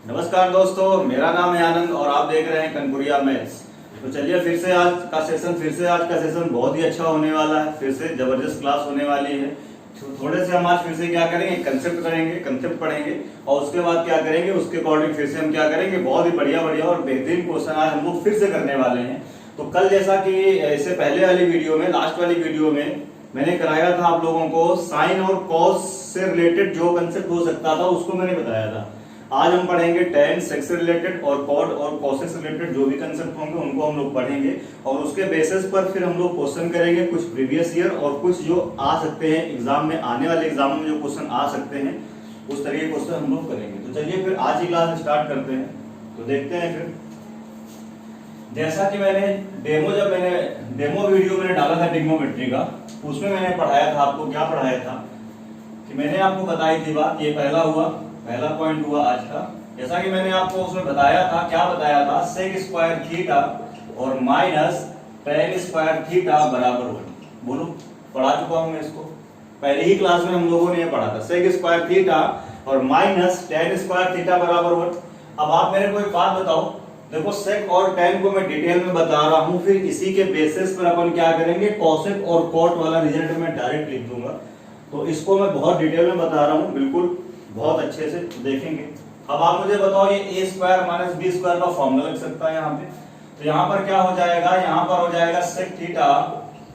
नमस्कार दोस्तों, मेरा नाम है आनंद और आप देख रहे हैं कनपुरिया मैथ्स। तो चलिए फिर से आज का सेशन बहुत ही अच्छा होने वाला है। फिर से जबरदस्त क्लास होने वाली है। थोड़े से हम आज फिर से क्या करेंगे, कंसेप्ट पढ़ेंगे और उसके बाद क्या करेंगे, उसके अकॉर्डिंग फिर से हम क्या करेंगे, बहुत ही बढ़िया और बेहतरीन क्वेश्चन आज हम लोग फिर से करने वाले हैं। तो कल जैसा कि इससे पहले वाली वीडियो में, लास्ट वाली वीडियो में मैंने कराया था आप लोगों को साइन और कॉस से रिलेटेड जो कंसेप्ट हो सकता था उसको मैंने बताया था। आज हम पढ़ेंगे टेन सेक्स से रिलेटेड और कॉड और कॉसेक से रिलेटेड जो भी कंसेप्ट होंगे उनको हम लोग पढ़ेंगे और उसके बेसिस पर फिर हम लोग क्वेश्चन करेंगे, कुछ प्रीवियस ईयर और कुछ जो आ सकते हैं एग्जाम में, आने वाले एग्जाम में जो क्वेश्चन आ सकते हैं उस तरीके के क्वेश्चन हम लोग करेंगे। तो चलिए फिर आज की क्लास स्टार्ट करते हैं। तो देखते हैं फिर, जैसा कि मैंने डेमो वीडियो मैंने डाला था ट्रिग्नोमेट्री का, उसमें मैंने पढ़ाया था आपको, क्या पढ़ाया था कि मैंने आपको बताई थी बात, ये पहला पॉइंट हुआ आज का। जैसा कि मैंने आपको उसमें बताया था, क्या बताया था, सेक स्क्वायर थीटा और माइनस टेन स्क्वायर थीटा बराबर 1। बोलो, पढ़ा चुका हूं मैं इसको, पहले ही क्लास में हम लोगों ने ये पढ़ा था, सेक स्क्वायर थीटा और माइनस टेन स्क्वायर थीटा बराबर 1। अब आप मेरे को एक बात बताओ, देखो सेक और टेन को मैं डिटेल में बता रहा हूं, फिर इसी के बेसिस पर अपन क्या करेंगे, कॉसेक और कॉट वाला रिजल्ट मैं डायरेक्ट लिख दूंगा। तो इसको मैं बहुत डिटेल में बता रहा हूं, बिल्कुल बहुत अच्छे से देखेंगे। अब आप मुझे बताओ, ये ए स्क्वायर माइनस बी स्क्वायर का फॉर्मूला लग सकता है यहाँ पे। तो यहाँ पर क्या हो जाएगा, यहाँ पर हो जाएगा सेक थीटा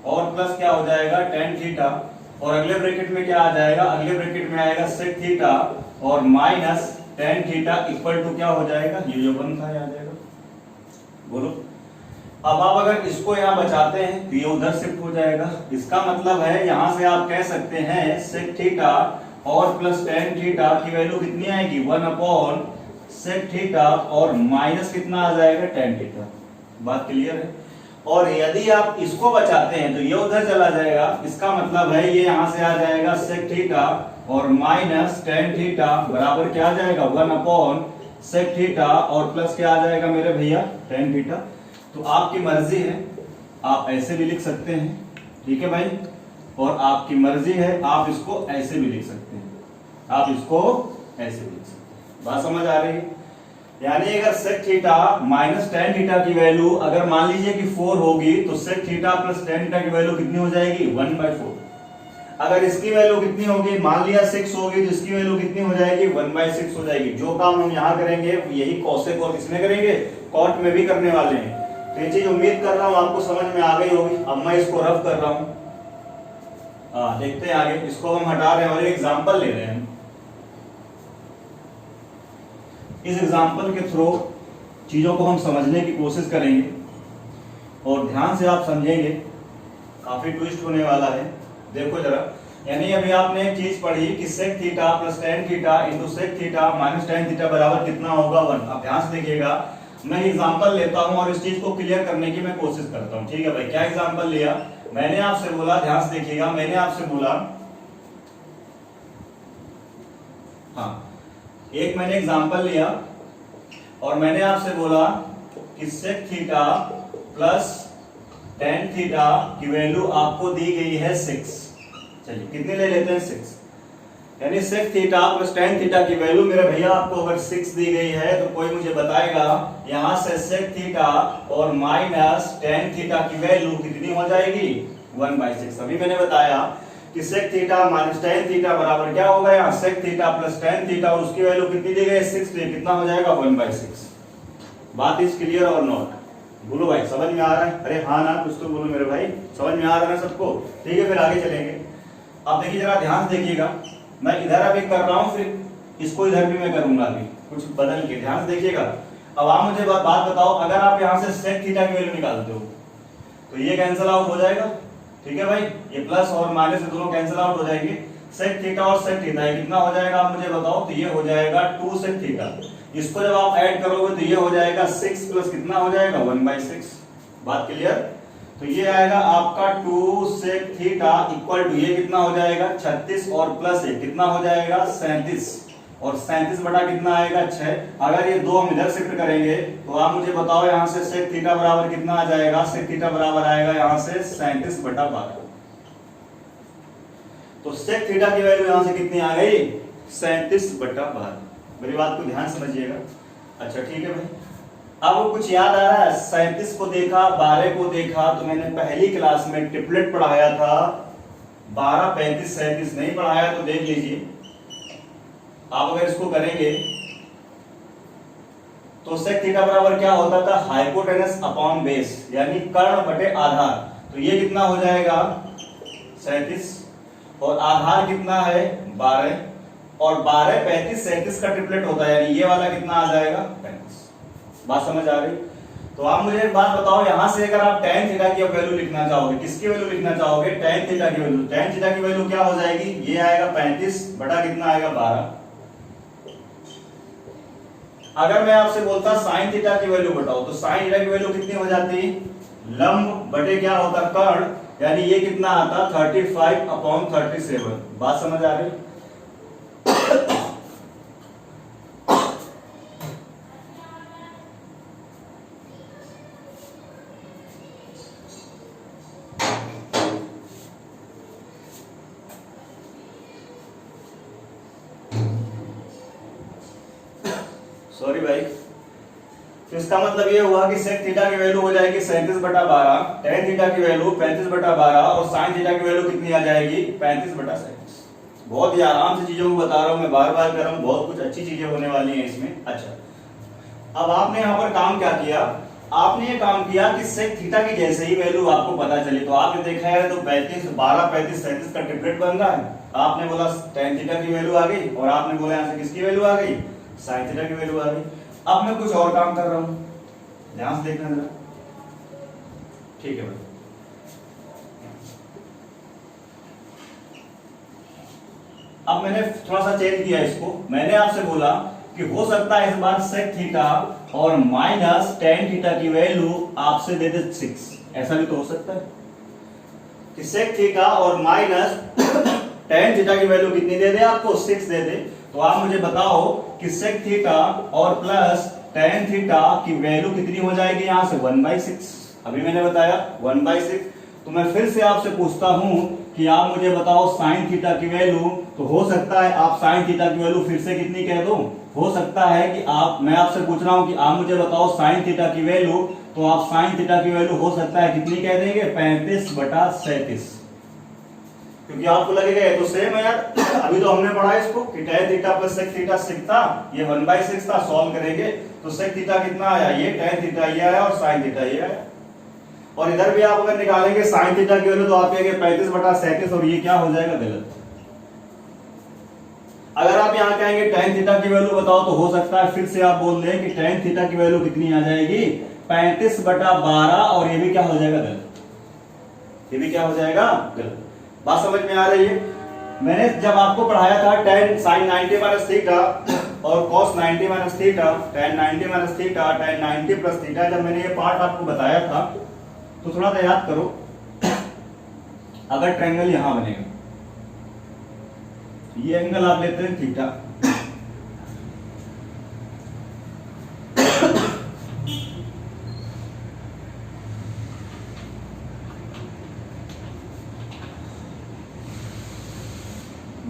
और प्लस क्या हो जाएगा टेन थीटा, और अगले ब्रैकेट में क्या आ जाएगा, अगले ब्रैकेट में आएगा सेक थीटा और minus tan theta equal to क्या हो जाएगा, ये जो 1 था आ जाएगा। बोलो, अब आप अगर इसको यहाँ बचाते हैं तो ये उधर शिफ्ट हो जाएगा। इसका मतलब है यहाँ से आप कह सकते हैं सेक थीटा और प्लस टेन थीटा की वैल्यू कितनी आएगी, 1 अपॉन सेक थीटा और माइनस कितना आ जाएगा, टेन थीटा। बात क्लियर है। और यदि आप इसको बचाते हैं तो ये उधर चला जाएगा। इसका मतलब है ये यहां से आ जाएगा सेक थीटा और माइनस टेन थीटा बराबर क्या आ जाएगा, 1 अपॉन सेक थीटा और प्लस क्या आ जाएगा मेरे भैया, टेन थीटा। तो आपकी मर्जी है, आप ऐसे भी लिख सकते हैं, ठीक है भाई, और आपकी मर्जी है आप इसको ऐसे भी लिख सकते हैं, आप इसको ऐसे भी लिख सकते हैं। बात समझ आ रही है। यानी अगर sec theta minus tan theta की वैल्यू अगर मान लीजिए कि 4 होगी तो sec theta plus tan theta की वैल्यू कितनी हो जाएगी, 1/4। अगर इसकी वैल्यू कितनी होगी, मान लिया 6 होगी तो इसकी वैल्यू कितनी हो जाएगी, 1/6 हो जाएगी। जो काम हम यहाँ करेंगे यही कॉसेक और किसमें करेंगे, कॉट में भी करने वाले हैं। तो ये चीज उम्मीद कर रहा हूँ आपको समझ में आ गई होगी। अब मैं इसको रफ कर रहा हूँ, देखते हैं आगे। इसको हम हटा रहे हैं और एक एग्जांपल ले रहे हैं। इस एग्जांपल के थ्रू चीजों को हम समझने की कोशिश करेंगे और ध्यान से आप समझेंगे, काफी ट्विस्ट होने वाला है। देखो जरा, यानी अभी आपने एक चीज पढ़ी कि sec theta plus tan theta into sec theta minus tan theta बराबर कितना होगा, 1। आप ध्यान से देखिएगा, मैं एग्जांपल लेता हूं और इस चीज को क्लियर करने की मैं कोशिश करता हूं, ठीक है भाई। क्या एग्जांपल लिया, मैंने आपसे बोला, ध्यान से देखिएगा, मैंने आपसे बोला, हाँ, एक मैंने एग्जांपल लिया और मैंने आपसे बोला कि sec theta plus tan theta की वैल्यू आपको दी गई है 6। चलिए कितने ले लेते हैं, 6। यानी sec theta plus tan theta की वैल्यू मेरे भैया आपको अगर 6 दी गई है तो कोई मुझे बताएगा यहां से सेक थीटा और माइनस टेन थीटा की वैल्यू कितनी हो जाएगी, 1/6। अभी मैंने बताया कि sec theta minus tan theta बराबर क्या होगा, यहाँ sec theta plus tan theta और उसकी वैल्यू कितनी दी गई, 6 दी, कितना हो जाएगा, 1/6। बात इज क्लियर और नॉट? बोलो भाई, समझ में आ रहा है? अरे हाँ ना, कुछ तो बोलो मेरे भाई, समझ में आ रहा है ना सबको? ठीक है, फिर आगे चलेंगे। अब देखिए जरा ध्यान से देखिएगा, मैं इधर अभी कर रहा हूं, फिर इसको इधर भी मैं करूंगा अभी कुछ बदल के। ध्यान से देखिएगा। अब आप मुझे बात बताओ, अगर आप यहां से सेक थीटा की वैल्यू निकालते हो तो ये कैंसिल आउट हो जाएगा, ठीक है भाई, ये प्लस और माइनस दोनों कैंसिल आउट हो जाएंगे। सेक थीटा और सेक थीटा ये कितना हो जाएगा आप मुझे बताओ, तो ये हो जाएगा 2 सेक थीटा। इसको जब आप ऐड करोगे तो ये हो जाएगा 6 प्लस कितना हो जाएगा, 1/6। बात क्लियर? तो ये आएगा आपका 2 सेक थीटा इक्वल टू ये कितना हो जाएगा, 36 और प्लस 1 कितना हो जाएगा, 37, और 37 बटा कितना आएगा, 6। अगर ये दो हम इधर शिफ्ट करेंगे तो आप मुझे बताओ यहाँ से सेक थीटा बराबर कितना आ जाएगा, सेक थीटा बराबर आएगा यहाँ से 37/12। तो सेक थीटा की वैल्यू यहां से कितनी आ गई, 37/12। मेरी बात को ध्यान समझिएगा। अच्छा ठीक है भाई, अब कुछ याद आ रहा है? 37 को देखा, 12 को देखा, तो मैंने पहली क्लास में ट्रिपलेट पढ़ाया था। 12, 35, 37 नहीं पढ़ाया तो देख लीजिए। आप अगर इसको करेंगे तो सेक थीटा बराबर क्या होता था? हाइपोटेनस अपॉन बेस, यानी कर्ण बटे आधार। तो ये कितना हो जाएगा? 37, और आधार कितना है? 12, और 12, 35, 37 का ट्रिपलेट होता है, यानी ये वाला कितना आ जाएगा? 35। बात समझ आ रही? तो आप मुझे एक बात बताओ, यहां से अगर आप tan थीटा की वैल्यू लिखना चाहोगे, किसकी वैल्यू लिखना चाहोगे? tan थीटा की वैल्यू। tan थीटा की वैल्यू क्या हो जाएगी? ये आएगा 35 बटा कितना आएगा? 12। अगर मैं आपसे बोलता sin थीटा की वैल्यू बताओ, तो sin थीटा की वैल्यू कितनी हो जाती? लंब बटे क्या होता? कर्ण, यानी ये कितना आता? 35/37। बात समझ आ रही? सॉरी भाई, तो इसका मतलब ये हुआ कि सेक थीटा की वैल्यू हो जाएगी 37/12, tan थीटा की वैल्यू 35/12, और sin थीटा की वैल्यू कितनी आ जाएगी? 35/37। बहुत ही आराम से चीजों को बता रहा हूं मैं, बार बार कर रहा हूं, बहुत कुछ अच्छी चीजें होने वाली हैं इसमें। अच्छा, अब आपने यहाँ पर काम क्या किया? आपने ये काम किया कि सेक थीटा की जैसे ही वैल्यू आपको पता चली, तो आपने देखा है तो 35, 12, 35, 37 का ट्रिपलेट बन रहा है। आपने बोला tan थीटा की वैल्यू आ गई, और आपने बोला यहाँ से किसकी वैल्यू आ गई? sin थीटा की वैल्यू आ गई। अब मैं कुछ और काम कर रहा हूं, ध्यान से देखना जरा। ठीक है भाई, अब मैंने थोड़ा सा चेंज किया इसको। मैंने आपसे बोला कि हो सकता है इस बार सेक थीटा और माइनस tan थीटा की वैल्यू आपसे दे दे 6। ऐसा भी तो हो सकता है कि सेक थीटा और माइनस tan थीटा की वैल्यू कितनी दे दे? आपको 6 दे दे। तो आप मुझे बताओ कि सेक थीटा और प्लस tan थीटा की वैल्यू कितनी हो जाएगी? यहां से 1/6। अभी मैंने बताया 1/6। तो मैं फिर से आपसे पूछता हूं कि आप मुझे बताओ sin थीटा की वैल्यू। तो हो सकता है आप sin थीटा की वैल्यू फिर से कितनी कह दो? हो सकता है कि मैं आपसे पूछ रहा हूं कि आप मुझे बताओ sin थीटा की वैल्यू, तो आप sin थीटा की वैल्यू हो सकता है कितनी कह देंगे? 35/37। क्योंकि आपको लगेगा ये तो सेम है यार, अभी तो हमने पढ़ा इसको कि tan theta plus sec theta 6 था, ये 1/6 था। सॉल्व करेंगे तो sec थीटा कितना आया? ये tan थीटा ये आया, और sin थीटा ये आया। और इधर भी आप अगर निकालेंगे sin थीटा की वैल्यू, तो आप कहेंगे 35/37, और ये क्या हो जाएगा? गलत। अगर आप यहाँ कहेंगे tan थीटा की वैल्यू बताओ, तो हो सकता है फिर से आप बोल दें कि tan थीटा की वैल्यू कितनी आ जाएगी? 35/12, और ये भी क्या हो जाएगा? गलत। ये भी क्या हो जाएगा? गलत। बात समझ में आ रही है? मैंने जब आपको पढ़ाया था tan sin 90 माइनस थीटा और cos 90 minus theta, tan 90 minus theta, tan 90 plus theta, जब मैंने ये पार्ट आपको बताया था, तो थोड़ा सा याद करो। अगर ट्रायंगल यहां बनेगा, ये एंगल आप लेते हैं थीटा,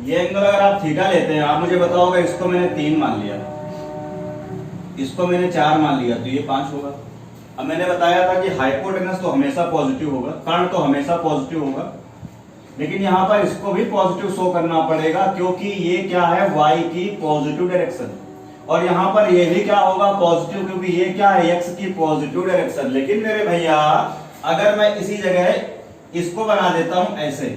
ये एंगल अगर आप थीटा लेते हैं, आप मुझे बताओगे इसको मैंने 3 मान लिया, इसको मैंने 4 मान लिया, तो ये 5 होगा। अब मैंने बताया था कि हाइपोटेनस तो हमेशा पॉजिटिव होगा, कर्ण तो हमेशा पॉजिटिव होगा, लेकिन यहां पर इसको भी पॉजिटिव शो करना पड़ेगा, क्योंकि ये क्या है? y की पॉजिटिव डायरेक्शन। और यहां पर ये भी क्या होगा? पॉजिटिव, क्योंकि ये क्या है? x की पॉजिटिव डायरेक्शन। लेकिन मेरे भैया, अगर मैं इसी जगह इसको बना देता हूं ऐसे,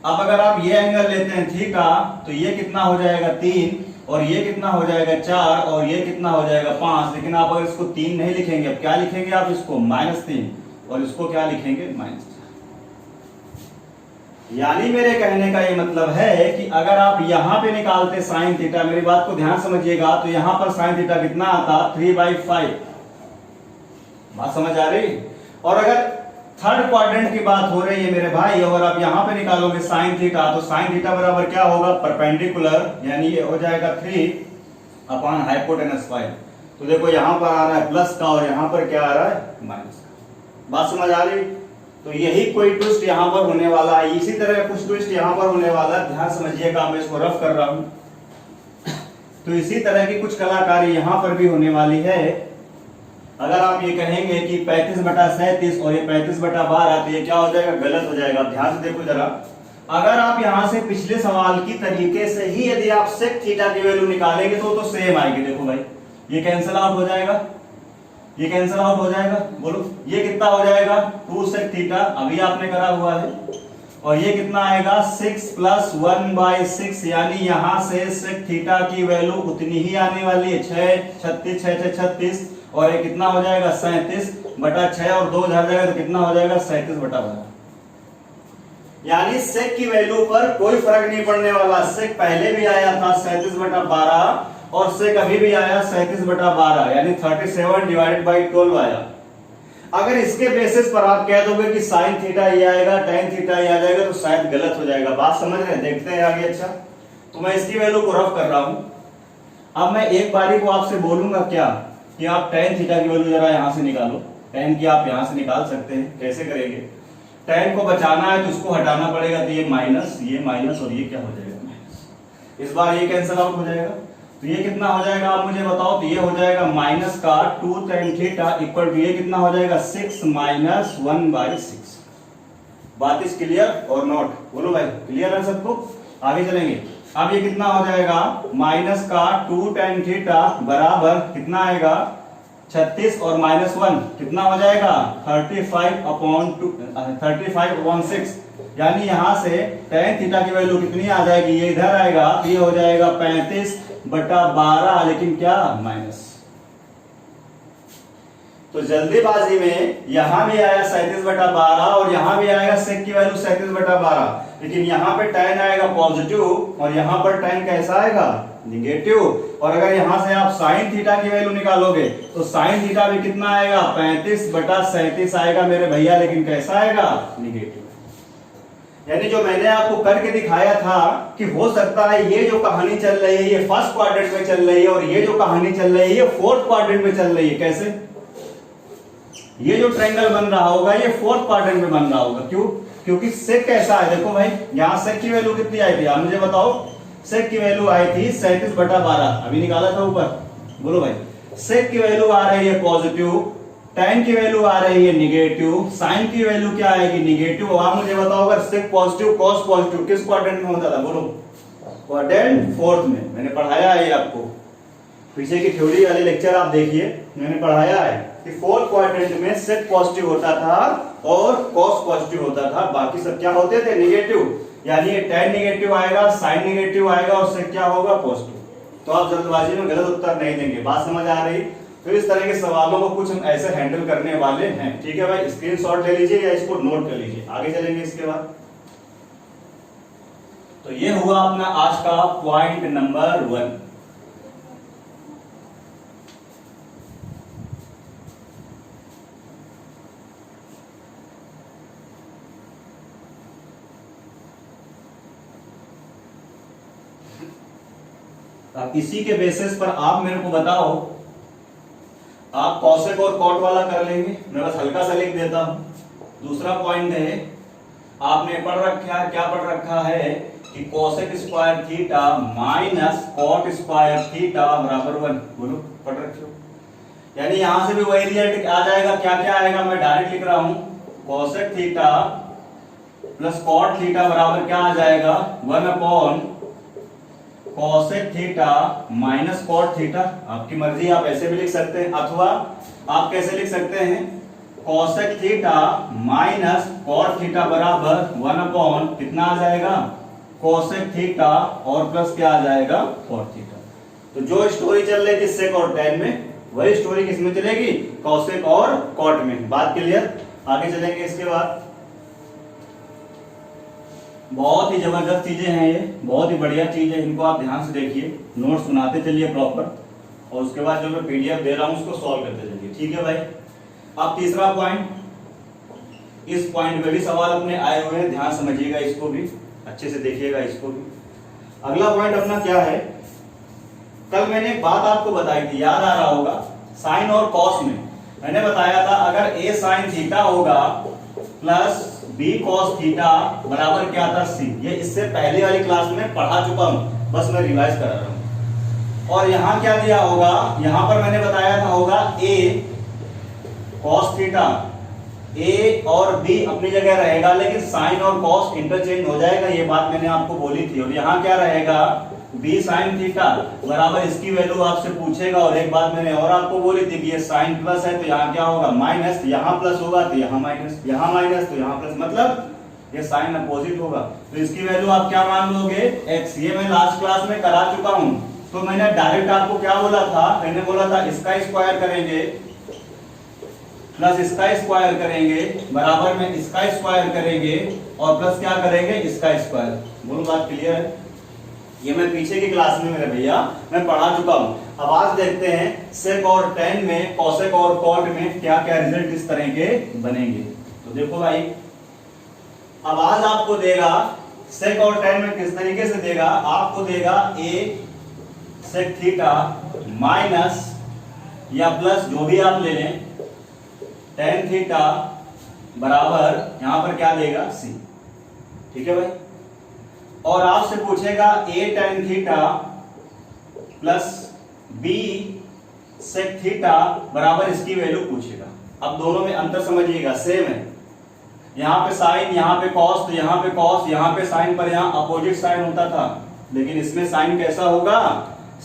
अब अगर आप ये एंगल लेते हैं थीटा, तो ये कितना हो जाएगा? 3, और ये कितना हो जाएगा? 4, और ये कितना हो जाएगा? 5। लेकिन आप अगर इसको 3 नहीं लिखेंगे, अब क्या लिखेंगे आप? इसको -3, और इसको क्या लिखेंगे? -4। यानी मेरे कहने का ये मतलब है कि अगर आप यहां पे निकालते sin थीटा, मेरी बात को ध्यान समझिएगा, तो यहां पर sin थीटा कितना आता? 3/5। बात समझ आ रही? और अगर थर्ड क्वाड्रेंट की बात हो रही है मेरे भाई, अगर आप यहां पे निकालोगे sin थीटा, तो sin थीटा बराबर क्या होगा? परपेंडिकुलर, यानी ये हो जाएगा 3 हाइपोटेनस 5। तो देखो यहां पर आ रहा है प्लस का, और यहां पर क्या आ रहा है? माइनस का। बात समझ आ रही? तो यही कोई ट्विस्ट यहां पर होने वाला है, इसी तरह कुछ ट्विस्ट यहां पर होने वाला है। ध्यान समझिएगा, मैं इसको रफ कर रहा हूं। तो इसी तरह की कुछ कलाकारी यहाँ पर भी होने वाली है। अगर आप ये कहेंगे कि 35/37 और ये 35/12 तो ये क्या हो जाएगा, गलत हो जाएगा। आप ध्यान से देखो जरा, अगर आप यहां से पिछले सवाल की तरीके से ही यदि आप सेक थीटा की वैल्यू निकालेंगे तो सेम आएगी। देखो भाई, ये कैंसिल आउट हो जाएगा, ये कैंसिल आउट हो जाएगा। बोलो ये कितना हो जाएगा, 2 सेक थीटा, अभी आपने करा हुआ है। और ये कितना आएगा, 6 + 1/6, यानी यहां से सेक थीटा की वैल्यू उतनी ही आने वाली है, 6 36 6 6 36, और ये कितना हो जाएगा 37/6, और 2 उधर जाएगा तो कितना हो जाएगा 37/12। यानी सेक की वैल्यू पर कोई फर्क नहीं पड़ने वाला। सेक पहले भी आया था 37/12 और सेक अभी भी आया 37/12, यानी 37/12 आया। अगर इसके बेसिस पर आप कह दोगे कि साइन थीटा ये आएगा, टेन थीटा ये आ जाएगा, तो शायद गलत हो जाएगा। बात समझ रहे हैं, देखते हैं आगे। अच्छा, तो मैं इसकी वैल्यू को रफ कर रहा हूं। अब मैं एक बारी को आपसे बोलूंगा क्या कि आप टेन थीटा की वैल्यू जरा यहां से निकालो। टेन की आप यहां से निकाल सकते हैं, कैसे करेंगे, टेन को बचाना है तो उसको हटाना पड़ेगा, तो ये माइनस और ये क्या हो जाएगा, माइनस। इस बार ये कैंसिल आउट हो जाएगा, तो ये कितना हो जाएगा आप मुझे बताओ। तो ये हो जाएगा माइनस का 2 tan थीटा इक्वल टू ये कितना हो जाएगा 6 - 1/6। बात इज क्लियर और नॉट, बोलो भाई क्लियर है सबको। आगे चलेंगे। अब ये कितना हो जाएगा, माइनस का 2 tan थीटा बराबर कितना आएगा 36 और -1 कितना हो जाएगा 35/6, यानी यहां से tan थीटा की वैल्यू कितनी आ जाएगी, ये इधर आएगा, तो ये हो जाएगा 35/12, लेकिन क्या माइनस। तो जल्दीबाजी में यहां भी आया 37/12 और यहां भी आएगा सेक की वैल्यू 37/12, लेकिन यहां पे tan आएगा पॉजिटिव और यहां पर tan कैसा आएगा, निगेटिव। और अगर यहां से आप साइन थीटा की वैल्यू निकालोगे तो साइन थीटा भी कितना आएगा 35/37 आएगा मेरे भैया, लेकिन कैसा आएगा, निगेटिव। यानी जो मैंने आपको करके दिखाया था कि हो सकता है ये जो कहानी चल रही है ये फर्स्ट क्वाड्रेंट में चल रही है और ये जो कहानी चल रही है ये फोर्थ क्वाड्रेंट में चल रही है। कैसे, ये जो ट्रायंगल बन रहा होगा ये फोर्थ क्वाड्रेंट में बन रहा होगा। क्यों, क्योंकि सेक कैसा है, देखो भाई यहां सेक की वैल्यू कितनी आई थी, आप मुझे बताओ। सेक की वैल्यू आई थी 37/12, अभी निकाला था ऊपर, बोलो भाई। सेक की वैल्यू आ रही है पॉजिटिव, tan की वैल्यू आ रही है निगेटिव, साइन की वैल्यू क्या आएगी, निगेटिव। आप मुझे बताओ अगर सेक पॉजिटिव कॉस पॉजिटिव किस क्वाड्रेंट में होता था, बोलो। क्वाड्रेंट फोर्थ में। मैंने पढ़ाया है आपको, पीछे की थ्योरी वाले लेक्चर आप देखिए, मैंने पढ़ाया है कि फोर्थ क्वाड्रेंट में सेक पॉजिटिव होता था और कॉस पॉजिटिव होता था, बाकी सब क्या होते थे, निगेटिव। यानी ये tan निगेटिव आएगा, साइन निगेटिव आएगा और सेक क्या होगा, पॉजिटिव। तो आप जल्दबाजी में गलत उत्तर नहीं देंगे। बात समझ आ रही। तो इस तरह के सवालों को कुछ हम ऐसे हैंडल करने वाले हैं, ठीक है भाई। स्क्रीनशॉट ले लीजिए या इसको नोट कर लीजिए, आगे चलेंगे इसके बाद। तो ये हुआ अपना आज का पॉइंट नंबर 1। अब इसी के बेसिस पर आप मेरे को बताओ, आप कॉसेक और कॉट वाला कर लेंगे, मैं बस हल्का सा लिख देता हूं। दूसरा पॉइंट है, आपने पढ़ रखा है, क्या पढ़ रखा है कि cosec square theta minus cot square theta बराबर 1, बोलो पढ़ रखे हो। यानी यहां से भी वही रिजल्ट आ जाएगा। क्या क्या आएगा, मैं डायरेक्ट लिख रहा हूं, cosec theta plus cot theta बराबर क्या आ जाएगा 1 cosec theta minus cot theta. आपकी मर्जी, आप ऐसे भी लिख सकते हैं अथवा आप कैसे लिख सकते हैं, cosec theta minus cot theta बराबर 1 कितना आ जाएगा, कॉसेक थीटा और प्लस क्या आ जाएगा, कॉट थीटा। तो जो स्टोरी चल रही थी सेक और tan में, वही स्टोरी किसमें चलेगी, कॉसेक और कॉट में। बात क्लियर। आगे चलेंगे इसके बाद। बहुत ही जबरदस्त चीजें हैं ये, बहुत ही बढ़िया चीज है, इनको आप ध्यान से देखिए, नोट सुनाते चलिए प्रॉपर, और उसके बाद जो मैं पीडीएफ दे रहा हूं उसको सॉल्व करते चलिए, ठीक है भाई। अब तीसरा पॉइंट, इस पॉइंट पे भी सवाल अपने आए हुए हैं, ध्यान समझिएगा, इसको भी अच्छे से देखिएगा, इसको भी। अगला पॉइंट अपना क्या है, कल मैंने एक बात आपको बताई थी, याद आ रहा होगा, साइन और कॉस में मैंने बताया था अगर ए साइन थीटा होगा प्लस बी कॉस थीटा बराबर क्या था सी। ये इससे पहले वाली क्लास में पढ़ा चुका हूं, बस मैं रिवाइज करा रहा हूं। और यहां क्या दिया होगा, यहां पर मैंने बताया था होगा a cos थीटा, a और b अपनी जगह रहेगा लेकिन साइन और cos इंटरचेंज हो जाएगा, ये बात मैंने आपको बोली थी। और यहाँ क्या रहेगा b sin थीटा बराबर इसकी वैल्यू आपसे पूछेगा। और एक बात मैंने और आपको बोली थी कि ये साइन प्लस है तो यहाँ क्या होगा माइनस, यहाँ प्लस होगा तो यहाँ माइनस, यहाँ माइनस तो यहाँ प्लस, मतलब ये साइन अपोजिट होगा। तो इसकी वैल्यू आप क्या मान लोगे x। ये मैं लास्ट क्लास में करा चुका हूं। तो मैंने डायरेक्ट आपको क्या बोला था, मैंने बोला था इसका स्क्वायर करेंगे प्लस इसका स्क्वायर करेंगे बराबर में इसका स्क्वायर करेंगे और प्लस क्या करेंगे इसका स्क्वायर। बोलो बात क्लियर है। ये मैं पीछे की क्लास में मेरे भैया मैं पढ़ा चुका हूं। अब आज देखते हैं सेक और टेन में, कॉसेक और कॉट में क्या क्या रिजल्ट इस तरह के बनेंगे। तो देखो भाई, अब आज आपको देगा सेक और टेन में किस तरीके से देगा, आपको देगा a सेक थीटा माइनस या प्लस जो भी आप ले लें टेन थीटा बराबर यहां पर क्या देगा c। ठीक है भाई। और आपसे पूछेगा a tan theta plus b sec theta बराबर इसकी वैल्यू पूछेगा। अब दोनों में अंतर समझिएगा, सेम है। यहाँ पे साइन, यहाँ पे कॉस, तो यहाँ पे कॉस, यहाँ पे साइन, पर यहाँ अपोजिट साइन होता था। लेकिन इसमें साइन कैसा होगा,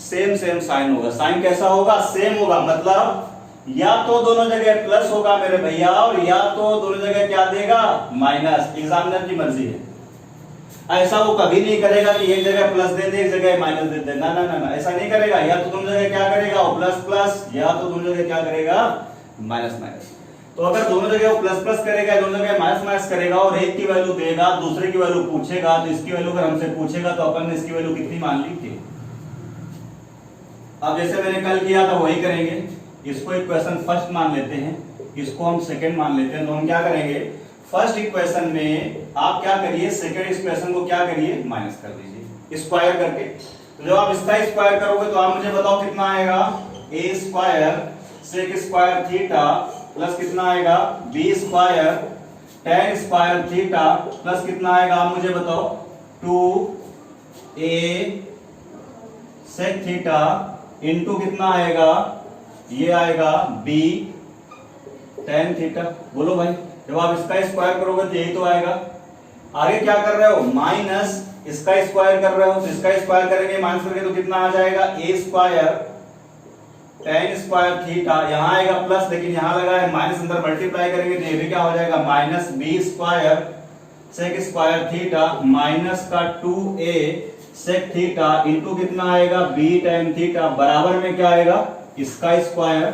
सेम सेम साइन होगा। साइन कैसा होगा, सेम होगा, मतलब या तो दोनों जगह प्लस होगा मेरे भैया और या तो दोनों जगह क्या देगा माइनस। एग्जामिनर की मर्जी है, ऐसा वो कभी नहीं करेगा कि एक जगह प्लस दे दे एक जगह माइनस दे दे, ना ना ना, ऐसा नहीं करेगा। या तो दोनों जगह क्या करेगा वो प्लस प्लस, या तो दोनों जगह क्या करेगा माइनस माइनस। तो अगर दोनों जगह वो प्लस प्लस करेगा, दोनों जगह माइनस माइनस करेगा और एक की वैल्यू देगा दूसरे की वैल्यू पूछेगा, तो इसकी वैल्यू अगर हमसे पूछेगा तो अपन ने इसकी वैल्यू कितनी मान ली थी। अब जैसे मैंने कल किया था वही करेंगे। इसको इक्वेशन फर्स्ट मान लेते हैं, इसको हम सेकंड मान लेते हैं। तो हम क्या करेंगे, फर्स्ट इक्वेशन में आप क्या करिए, सेकंड इक्वेशन को क्या करिए माइनस कर दीजिए स्क्वायर करके। तो जब आप इसका स्क्वायर करोगे तो आप मुझे बताओ कितना आएगा, a square sec square theta plus कितना आएगा b square tan square theta plus कितना आएगा आप मुझे बताओ 2a सेक थीटा इंटू कितना आएगा, ये आएगा b टेन थीटा। बोलो भाई, जब आप इसका स्क्वायर करोगे तो यही तो आएगा। आगे क्या कर रहे हो, माइनस इसका स्क्वायर कर रहे हो, तो इसका स्क्वायर करेंगे माइनस करके तो कितना आ जाएगा a square tan square theta, यहां आएगा प्लस लेकिन यहां लगा है माइनस, अंदर मल्टीप्लाई करेंगे तो ये भी क्या हो जाएगा minus b square sec square theta minus का 2a सेक थीटा इंटू कितना आएगा b टेन थीटा बराबर में क्या आएगा इसका स्क्वायर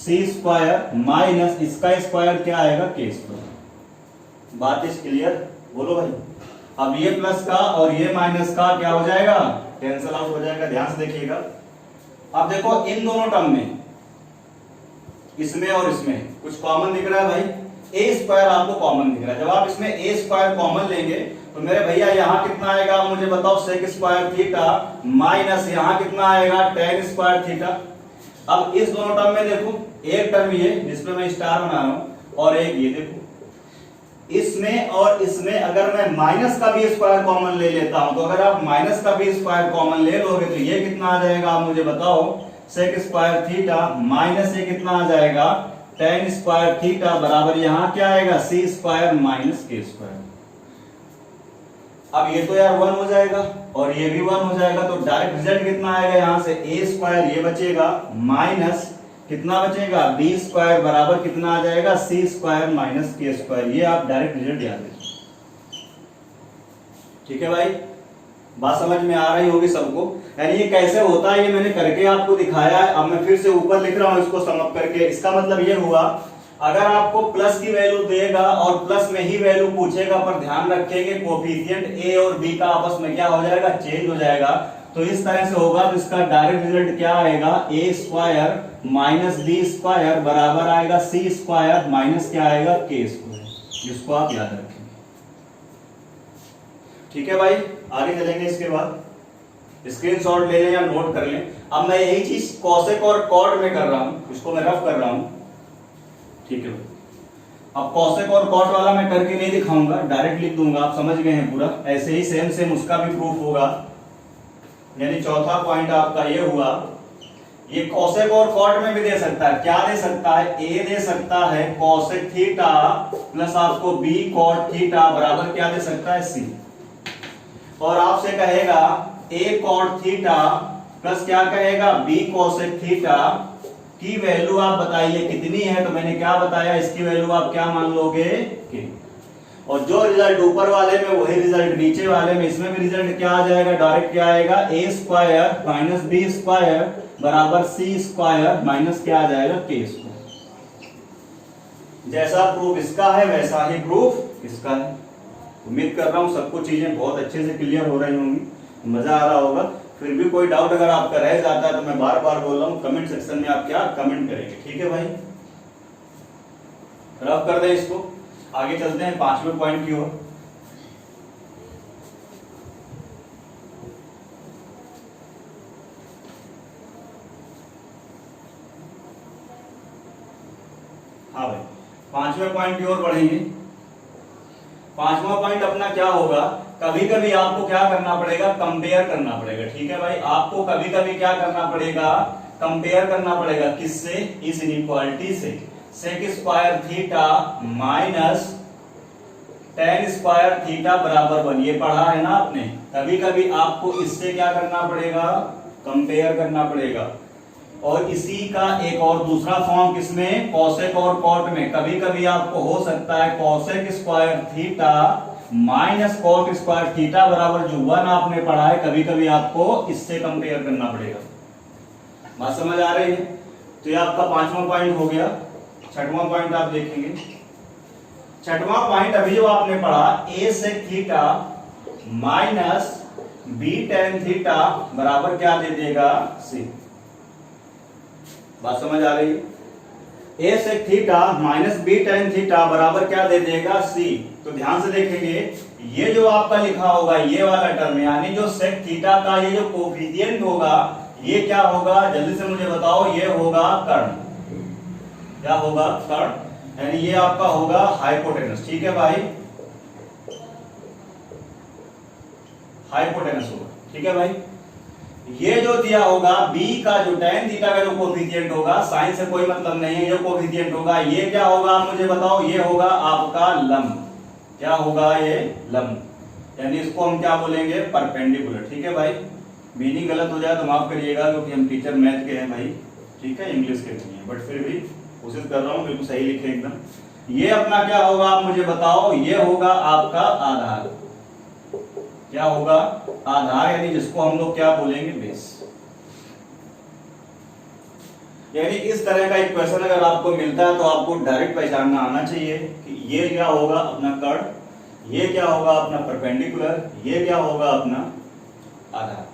c स्क्वायर माइनस इसका स्क्वायर क्या आएगा k स्क्वायर। बात इज क्लियर। बोलो भाई, अब ये प्लस का और ये माइनस का क्या हो जाएगा कैंसिल आउट हो जाएगा। ध्यान से देखिएगा। अब देखो इन दोनों टर्म में, इसमें और इसमें कुछ कॉमन दिख रहा है भाई, a स्क्वायर आपको कॉमन दिख रहा है। जब आप इसमें a स्क्वायर कॉमन लेंगे तो मेरे भैया यहाँ कितना आएगा मुझे बताओ सेक स्क्वायर थीटा माइनस यहाँ कितना आएगा टेन स्क्वायर थीटा। अब इस दोनों टर्म में देखो, एक टर्म ये जिसमें मैं स्टार बना रहा हूं और एक ये देखो, इसमें और इसमें अगर मैं माइनस का भी स्क्वायर कॉमन ले लेता हूं, तो अगर आप माइनस का भी स्क्वायर कॉमन ले लोगे तो ये कितना आ जाएगा आप मुझे बताओ सेक स्क्वायर थीटा माइनस ये कितना आ जाएगा टेन स्क्वायर थीटा बराबर यहां क्या आएगा c square minus k square. अब ये तो यार 1 हो जाएगा और ये भी 1 हो जाएगा, तो डायरेक्ट रिजल्ट कितना आएगा यहां से a स्क्वायर ये बचेगा माइनस कितना बचेगा b स्क्वायर बराबर कितना आ जाएगा c square minus k square. ये आप डायरेक्ट रिजल्ट याद रखिए। ठीक है भाई, बात समझ में आ रही होगी सबको। यानी ये कैसे होता है ये मैंने करके आपको दिखाया है। अब मैं फिर से ऊपर लिख रहा हूं इसको समअप करके। इसका मतलब ये हुआ, अगर आपको प्लस की वैल्यू देगा और प्लस में ही वैल्यू पूछेगा, पर ध्यान रखेंगे कोफिशिएंट a और b का आपस में क्या हो जाएगा चेंज हो जाएगा। तो इस तरह से होगा तो इसका डायरेक्ट रिजल्ट क्या आएगा a square minus b square बराबर आएगा c स्क्वायर माइनस क्या आएगा k स्क्वायर, जिसको आप याद रखेंगे। ठीक है भाई, आगे चलेंगे। इसके बाद स्क्रीनशॉट ले लें या नोट कर लें। अब मैं यही चीज कॉसेक और कॉट में कर रहा हूं, इसको मैं रफ कर रहा हूं। ठीक है, अब कॉसेक और कॉट वाला मैं करके नहीं दिखाऊंगा, डायरेक्ट लिख दूंगा, आप समझ गए हैं पूरा। ऐसे ही सेम सेम उसका भी प्रूफ होगा। यानी चौथा पॉइंट आपका ये हुआ। ये कोसेक और कॉट में भी दे सकता है, क्या दे सकता है, ए दे सकता है कोसेक थीटा प्लस आपको बी कॉट थीटा बराबर क्या दे सकता है, सी। और आपसे कहेगा ए कॉट थीटा प्लस क्या कहेगा, बी कोसेक थीटा की वैल्यू आप बताइए कितनी है। तो मैंने क्या बताया, इसकी वैल्यू आप क्या मान लोगे, के। और जो रिजल्ट ऊपर वाले में वही रिजल्ट नीचे वाले में, इसमें भी रिजल्ट क्या आ जाएगा, डायरेक्ट क्या आएगा, ए स्क्वायर माइनस बी स्क्वायर बराबर सी स्क्वायर माइनस क्या आ जाएगा, के स्क्वायर। जैसा प्रूफ इसका है वैसा ही प्रूफ इसका है। उम्मीद कर रहा हूं सबको चीजें बहुत अच्छे से क्लियर हो रही होंगी, मजा आ रहा होगा। फिर भी कोई डाउट अगर आपका रह जाता है तो मैं बार बार बोल रहा हूं, कमेंट सेक्शन में आप क्या कमेंट करेंगे, ठीक है भाई। रफ कर दें इसको, आगे चलते हैं 5वें पॉइंट की ओर। हाँ भाई 5वें पॉइंट की ओर बढ़ेंगे। 5वां पॉइंट अपना क्या होगा, कभी कभी आपको क्या करना पड़ेगा, कंपेयर करना पड़ेगा, ठीक है भाई। आपको कभी कभी क्या करना पड़ेगा, कंपेयर करना पड़ेगा, किससे, इस इनइक्वालिटी से। Sec square theta minus tan square theta बराबर 1, ये पढ़ा है ना आपने। कभी कभी आपको इससे क्या करना पड़ेगा, कंपेयर करना पड़ेगा। और इसी का एक और दूसरा फॉर्म किसमें, कोसेक और कॉट में। कभी कभी आपको हो सकता है cosec square theta minus cot square theta बराबर जो 1 आपने पढ़ा है, कभी कभी आपको इससे कंपेयर करना पड़ेगा। बात समझ आ रही है। तो ये आपका 5वां पॉइंट हो गया। 6वां पॉइंट आप देखेंगे। 6वां पॉइंट अभी जो आपने पढ़ा, A sec theta minus B tan theta बराबर क्या दे देगा, सी। बात समझ आ रही है। A sec theta minus B tan theta बराबर क्या दे देगा, सी। तो ध्यान से देखेंगे, ये जो आपका लिखा होगा ये वाला टर्म, यानी जो सेक थीटा का ये जो कोफिशिएंट होगा, ये क्या होगा, जल्दी से मुझे बताओ, ये होगा कर्ण। क्या होगा, कर्ण। यानी ये आपका होगा हाइपोटेनस, ठीक है भाई, हाइपोटेनस होगा, ठीक है भाई। ये जो दिया होगा b का जो tan थीटा का जो कोफिशिएंट होगा, साइन से कोई मतलब नहीं है, जो कोफिशिएंट होगा ये क्या होगा, मुझे बताओ, ये होगा आपका लंब। क्या होगा, ये लंब। यानी इसको हम क्या बोलेंगे, परपेंडिकुलर, ठीक है भाई। मीनिंग गलत हो जाए तो माफ करिएगा, क्योंकि हम टीचर मैथ के हैं भाई, ठीक है, इंग्लिश के नहीं है, बट फिर भी कोशिश कर रहा हूँ बिल्कुल सही लिखे एकदम। ये अपना क्या होगा, आप मुझे बताओ, ये होगा आपका आधार। क्या होगा, आधार, यानी जिसको हम लोग क्या बोलेंगे, बेस। यानी इस तरह का इक्वेशन अगर आपको मिलता है तो आपको डायरेक्ट पहचानना आना चाहिए कि ये क्या होगा अपना कर्ण, ये क्या होगा अपना परपेंडिकुलर, ये क्या होगा अपना आधार।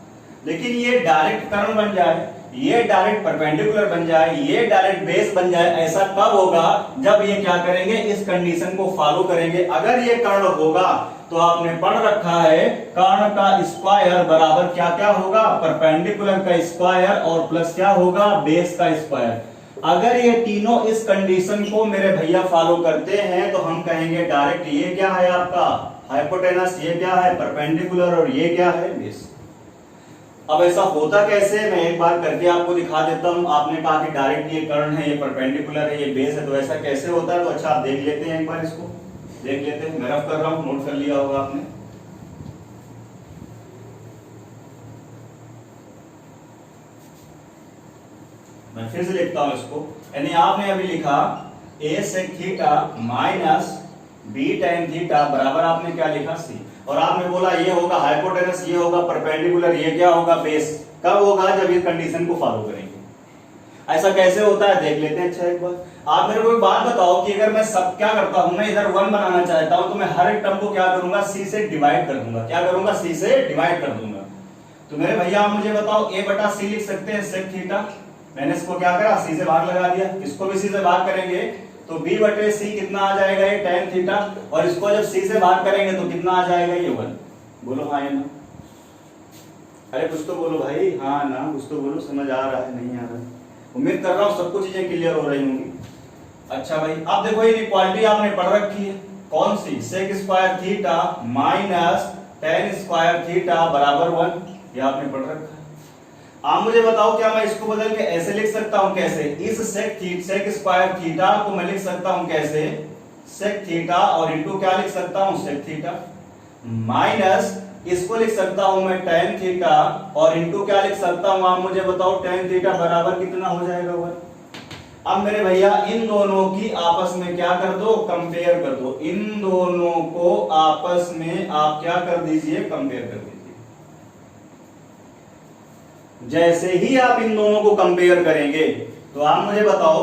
लेकिन ये डायरेक्ट कर्ण बन जाए, ये डायरेक्ट परपेंडिकुलर बन जाए, ये डायरेक्ट बेस बन जाए, ऐसा कब होगा, जब ये क्या करेंगे, इस कंडीशन को फॉलो करेंगे। अगर ये कर्ण होगा तो आपने पढ़ रखा है, कर्ण का स्क्वायर बराबर क्या क्या होगा, परपेंडिकुलर का स्क्वायर और प्लस क्या होगा, बेस का स्क्वायर। अगर ये तीनों इस कंडीशन को मेरे भैया फॉलो करते हैं तो हम कहेंगे डायरेक्ट ये क्या है आपका हाइपोटेनस, ये क्या है परपेंडिकुलर और ये क्या है बेस। अब ऐसा होता कैसे, मैं एक बार करके आपको दिखा देता हूं। आपने कहा कि डायरेक्ट ये कर्ण है, ये परपेंडिकुलर है, ये बेस है, तो ऐसा कैसे होता है। तो अच्छा आप देख लेते हैं, एक बार इसको देख लेते हैं। मैं रफ कर रहा हूं, नोट कर लिया होगा आपने। मैं फिर से लिखता हूं इसको। यानी आपने अभी लिखा a sec theta minus b tan theta बराबर आपने क्या लिखा, c। और आपने बोला ये होगा हाइपोटेनस, ये होगा परपेंडिकुलर, ये क्या होगा बेस। कब होगा, जब इस कंडीशन को फॉलो करेंगे। ऐसा कैसे होता है देख लेते हैं। अच्छा एक बार आप मेरे को एक बात बताओ कि अगर मैं सब क्या करता हूं, मैं इधर 1 बनाना चाहता हूं तो मैं हर एक टर्म को क्या करूंगा, c से डिवाइड कर दूंगा। क्या करूंगा, c से डिवाइड कर दूंगा। तो मेरे भैया आप मुझे बताओ a बटा c लिख सकते हैं सेक थीटा। मैंने इसको क्या करा, c से भाग लगा दिया। इसको भी c से भाग करेंगे तो b बटे c कितना आ जाएगा, ये tan थीटा। और इसको जब c से भाग करेंगे तो कितना आ जाएगा, ये 1। बोलो हाँ या ना। अरे कुछ तो बोलो भाई, हाँ ना कुछ तो बोलो। समझ आ रहा है, नहीं आ रहा है। उम्मीद कर रहा हूँ सबको चीजें क्लियर हो रही होंगी। अच्छा भाई अब देखो ये इक्वालिटी आपने पढ़ रखी है, कौन सी, sec square theta minus tan square theta बराबर 1। ये आपने पढ़ रखा है। आप मुझे बताओ क्या मैं इसको बदल के ऐसे लिख सकता हूं? कैसे? इस सेक स्क्वायर थीटा को मैं लिख सकता हूं कैसे? सेक थीटा और इनटू क्या लिख सकता हूं? सेक थीटा माइनस इसको लिख सकता हूं मैं tan थीटा और इनटू क्या लिख सकता हूं? आप मुझे बताओ tan थीटा बराबर कितना हो जाएगा वन। अब मेरे भैया इन दोनों की आपस में क्या कर दो? कंपेयर कर दो। इन दोनों को आपस में आप क्या कर दीजिए? कंपेयर कर दीजिए। जैसे ही आप इन दोनों को कंपेयर करेंगे तो आप मुझे बताओ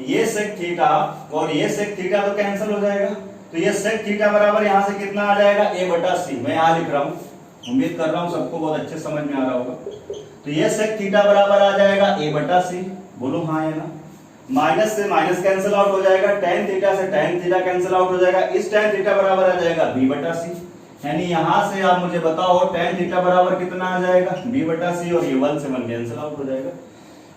ये सेक थीटा और ये सेक थीटा तो कैंसिल हो जाएगा, तो ये सेक थीटा बराबर यहां से कितना आ जाएगा? a/c। मैं यहां लिख रहा हूं, उम्मीद कर रहा हूं सबको बहुत अच्छे समझ में आ रहा होगा। तो ये सेक थीटा बराबर आ जाएगा a/c। बोलो हाँ या ना? माइनस से माइनस कैंसिल आउट हो जाएगा, tan थीटा से tan थीटा कैंसिल आउट हो जाएगा, इस tan थीटा बराबर आ जाएगा b/c। यानी यहां से आप मुझे बताओ tan थीटा बराबर कितना आ जाएगा? b/c और ये 1 से 1 कैंसिल आउट हो जाएगा।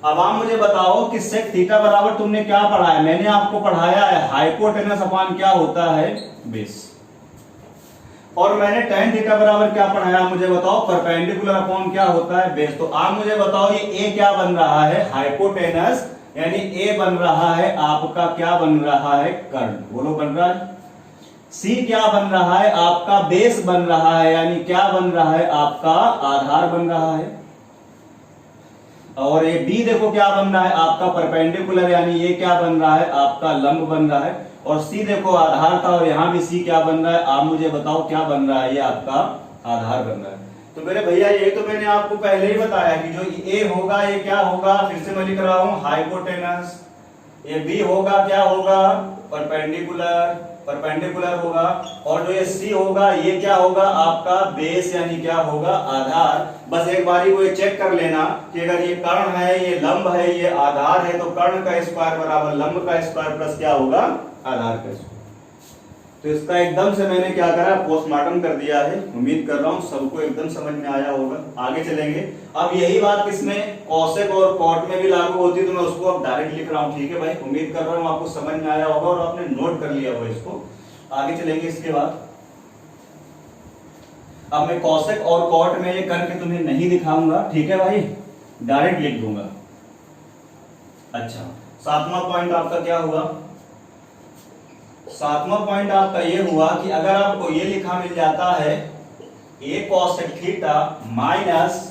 अब आप मुझे बताओ कि सेक थीटा बराबर तुमने क्या पढ़ा है? मैंने आपको पढ़ाया है हाइपोटेनस अपान क्या होता है? बेस। और मैंने tan थीटा बराबर क्या पढ़ाया? मुझे बताओ परपेंडिकुलर अपॉन क्या होता है? बेस। तो आप मुझे बताओ ये a क्या बन रहा है? हाइपोटेनस, यानी a बन रहा है आपका क्या बन रहा है? कर्ण। बोलो बन रहा है। C क्या बन रहा है? आपका बेस बन रहा है, यानी क्या बन रहा है? आपका आधार बन रहा है। और ये B देखो क्या बन रहा है? आपका परपेंडिकुलर, यानी ये क्या बन रहा है? आपका लंब बन रहा है। और C देखो आधार था और यहां भी C क्या बन रहा है? आप मुझे बताओ क्या बन रहा है? ये आपका आधार बन रहा है। तो मेरे भैया ये तो मैंने आपको पहले ही बताया कि जो A होगा ये क्या होगा? फिर से मैं लिख रहा हूं हाइपोटेनस। ये B होगा क्या होगा? परपेंडिकुलर होगा। और जो ये C होगा ये क्या होगा? आपका बेस, यानी क्या होगा? आधार। बस एक बारी को ये चेक कर लेना कि अगर ये कर्ण है, ये लंब है, ये आधार है, तो कर्ण का स्क्वायर बराबर लंब का स्क्वायर प्लस क्या होगा? आधार का स्क्वायर। तो इसका एकदम से मैंने क्या करा? पोस्टमार्टम कर दिया है। उम्मीद कर रहा हूं सबको एकदम समझ में आया होगा। आगे चलेंगे। अब यही बात किसमें? कॉसेक और कॉट में भी लागू होती है, तो मैं उसको अब डायरेक्ट लिख रहा हूं। ठीक है भाई, उम्मीद कर रहा हूं आपको समझ में आया होगा और आपने नोट कर लिया होगा इसको। आगे चलेंगे इसके बाद। अब मैं कॉसेक और कॉट में ये करके तुम्हें नहीं दिखाऊंगा, ठीक है भाई, डायरेक्ट लिख दूंगा। अच्छा, 7वां पॉइंट आपका क्या हुआ? 7वां पॉइंट आपका ये हुआ कि अगर आपको ये लिखा मिल जाता है a cosec theta minus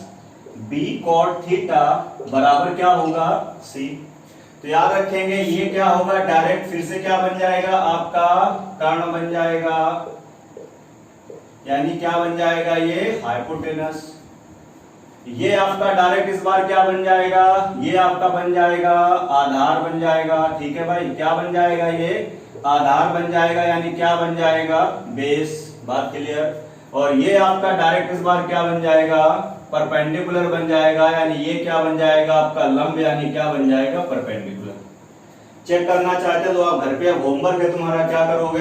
b cot theta बराबर क्या होगा? c। तो याद रखेंगे ये क्या होगा? डायरेक्ट फिर से क्या बन जाएगा? आपका कर्ण बन जाएगा, यानी क्या बन जाएगा? ये हाइपोटेनस। ये आपका डायरेक्ट इस बार क्या बन जाएगा? ये आपका बन जाएगा आधार बन जाएगा। ठीक है भाई, क्या बन जाएगा? ये आधार बन जाएगा, यानी क्या बन जाएगा? बेस। बात क्लियर। और ये आपका डायरेक्ट इस बार क्या बन जाएगा? परपेंडिकुलर बन जाएगा, यानी ये क्या बन जाएगा? आपका लंब, यानी क्या बन जाएगा? परपेंडिकुलर। चेक करना चाहते तो आप घर पे होमवर्क है तुम्हारा, क्या करोगे?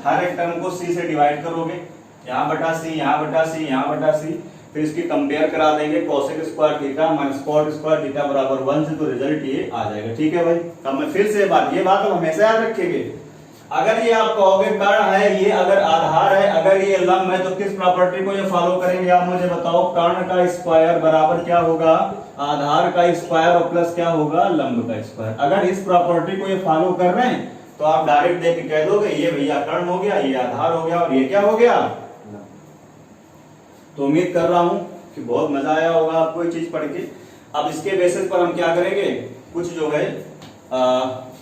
हर एक टर्म को c से डिवाइड करोगे, यहाँ बटा c, यहाँ बटा c, यहाँ बटा c, फिर इसकी कंपेयर करा देंगे। Cosec square theta minus cot square theta बराबर 1 से, तो रिजल्ट ये आ जाएगा। ठीक है भाई। अब मैं फिर से ये बात अब हमेशा याद रखेंगे। अगर ये आप कहोगे कर्ण है, ये अगर आधार है, अगर ये लंब है, तो किस प्रॉपर्टी को ये फॉलो करेंगे? आप मुझे बताओ। कर्ण का स्क्वायर बराबर क्या होगा? आधार का स्क्वायर और प्लस क्या होगा? लंब का स्क्वायर। अगर इस प्रॉपर्टी को ये फॉलो कर रहे हैं तो आप डायरेक्ट देख के कह दोगे ये भैया कर्ण हो गया, ये आधार हो गया और ये क्या हो गया? तो उम्मीद कर रहा हूं कि बहुत मजा आया होगा आपको ये चीज पढ़ के। अब इसके बेसिस पर हम क्या करेंगे? कुछ जो है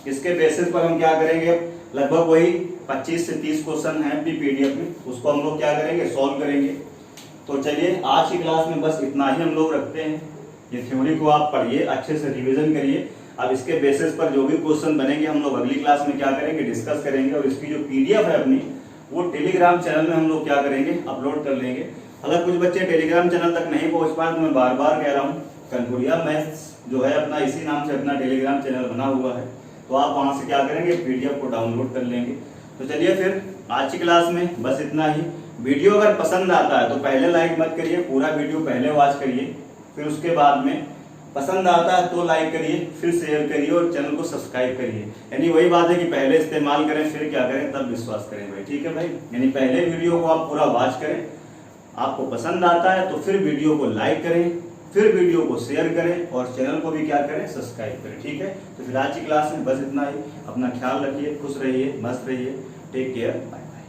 इसके बेसिस पर हम क्या करेंगे? लगभग वही 25 से 30 क्वेश्चन है पीडीएफ में, उसको हम लोग क्या करेंगे? सॉल्व करेंगे। तो चलिए आज की क्लास में बस इतना ही हम लोग रखते हैं। ये थ्योरी को आप पढ़िए, अच्छे से रिवीजन करिए। अब इसके बेसिस पर जो भी क्वेश्चन बनेंगे हम लोग अगली क्लास में क्या करेंगे? डिस्कस करेंगे। और इसकी जो पीडीएफ है अपनी, वो टेलीग्राम चैनल में हम लोग क्या करेंगे? अपलोड कर लेंगे। अगर कुछ बच्चे टेलीग्राम चैनल तक नहीं पहुंच पाए तो मैं बार बार कह रहा हूँ, कनपुरिया मैथ्स जो है अपना इसी नाम से अपना टेलीग्राम चैनल बना हुआ है, तो आप वहां से क्या करेंगे? पीडीएफ को डाउनलोड कर लेंगे। तो चलिए फिर आज की क्लास में बस इतना ही। वीडियो अगर पसंद आता है तो पहले लाइक मत करिए, पूरा वीडियो पहले वॉच करिए, फिर उसके बाद में पसंद आता है तो लाइक करिए, फिर शेयर करिए और चैनल को सब्सक्राइब करिए। यानी वही बात है कि पहले इस्तेमाल करें, फिर क्या करें? तब विश्वास करें भाई। ठीक है भाई, यानी पहले वीडियो को आप पूरा वॉच करें, आपको पसंद आता है तो फिर वीडियो को लाइक करें, फिर वीडियो को शेयर करें और चैनल को भी क्या करें, सब्सक्राइब करें। ठीक है, तो फिर आज की क्लास में बस इतना ही। अपना ख्याल रखिए, खुश रहिए, मस्त रहिए। Take care, bye bye.